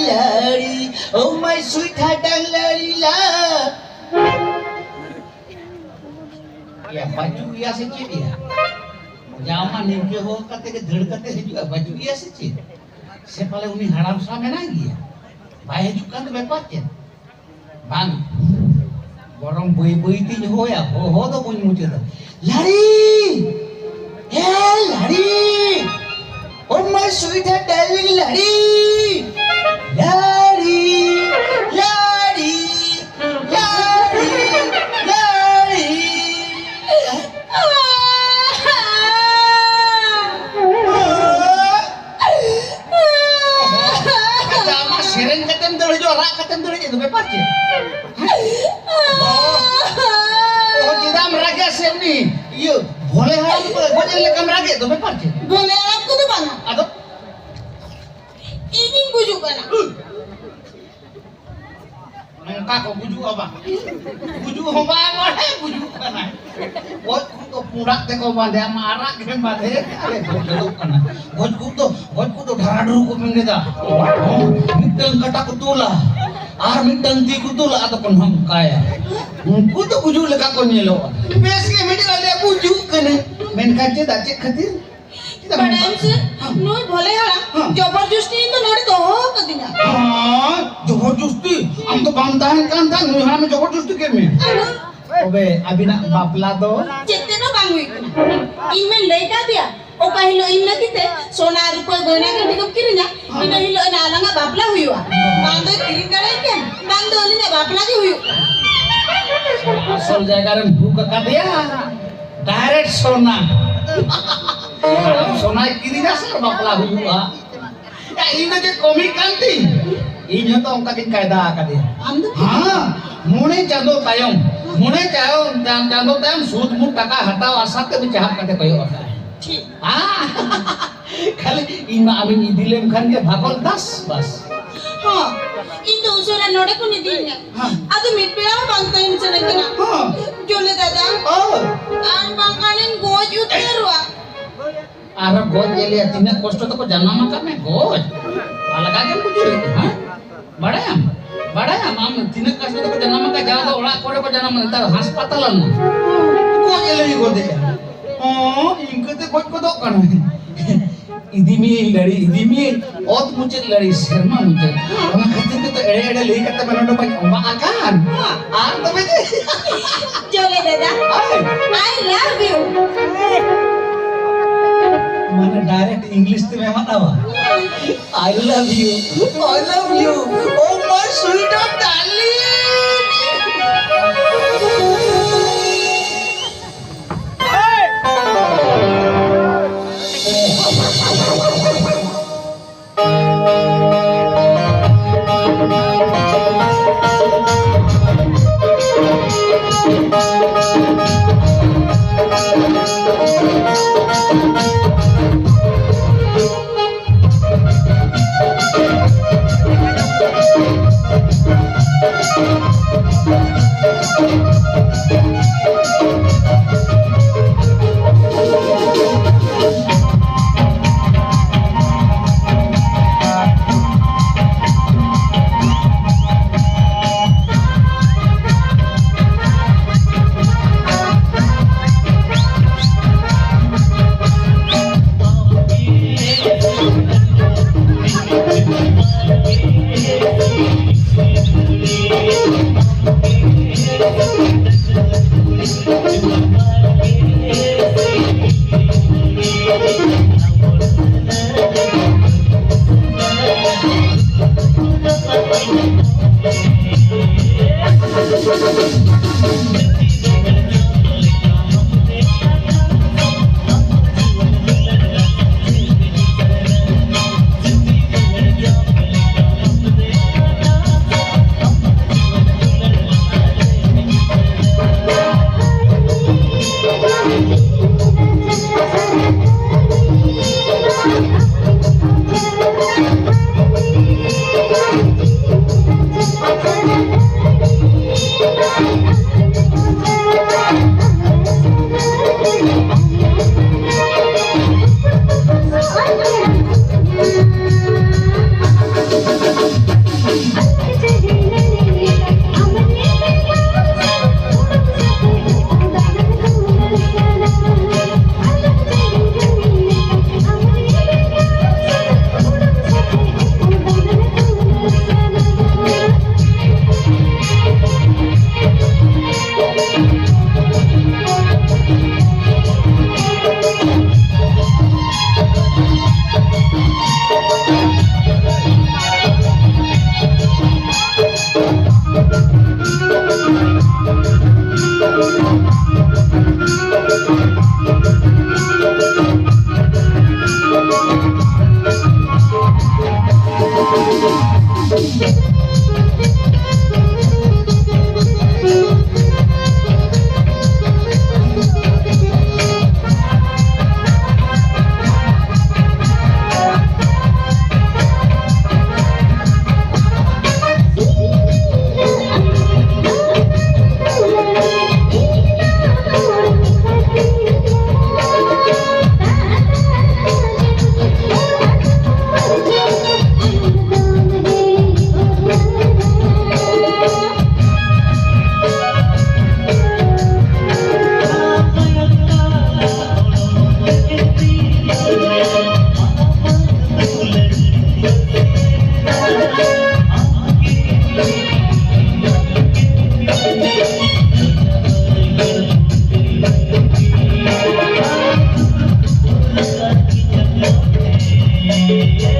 Lari, oh my sweetheart, lari la. Ya baju ya secik dia. Zaman ini ho kate ke dhड़ kate juga baju ya secik. Se pale uni haram same lagi ya. Bae juga tu bepatnya. Bang. Borong bui-bui ti ho ya. Ho to bunyi muncul. Lari. Lari. Oh my sweetheart darling lari. Lari. Lari. Lari. Lari. Kata ama sering katem dulu jorak katem dulu itu bepatnya. Oh tidak meraga seni. Iya, boleh haram tu. Boleh lekam meraga tu bepatnya. Boleh haram tu bang. Aduh. Ini bujuk kan? Nengka kau bujuk apa? Bujuk apa? Mana bujuk mana? Bos kudo purak te kau mande marah ke mande? Ale bujuk kana. Bos kudo dhadu ko mengeda. Mitang kata kutula. Ar mitang ti kutula atau kon ham kaya. Kudo bujuk leka kon nyelo. Beske mende ale bujuk kana. Men kace dak cek khatir. Padahal sih, nuh boleh haram. Jabardasti itu nade doh kadinya. Jabardasti. Am to bantahan kan tan nuh haram jabardasti ke me. Obe abina bapla do. Cete no bangui kana. Imen leika dia. O kahilo imna kite sona rupa goina ke dikap kirinya. Ina hilo ina alanga bapla huyua. Bando kirin kare ken. Bando alina bapla ki huyu. Asal jaga ren buka kadia. Direct sona. Sona kiri dasar bapla huyua. Ya ina ke komik kanti. Inya to ongka kin kaida kadia. Amdo. Mone chando tayong. Mone chando tayong sud mu taka hataw asat ke bicahat kate koyo aka. Kali ima amin idilem kan dia bhakol das bas. Itu usura node ko ni dinya. Adu mitpela bangta insana kana. Jole dada. Ar bangkanen goj uterwa. Ar goj ele tina kosto to ko janama ka me goj. Alaga ke bujur ha? Badayam am tina kosto to ko janama ka jawa ola kore ko janama tar haspatalan. Goj ele gode. Ingkete goj ko do kana. Idimi ot muncul lari serma muncul. Orang kata itu ede lagi kata mana banyak ombak akan. Tapi Jole dada. I love you. Mana direct English tu memang apa? I love you. Oh my sweetheart darling. Yeah.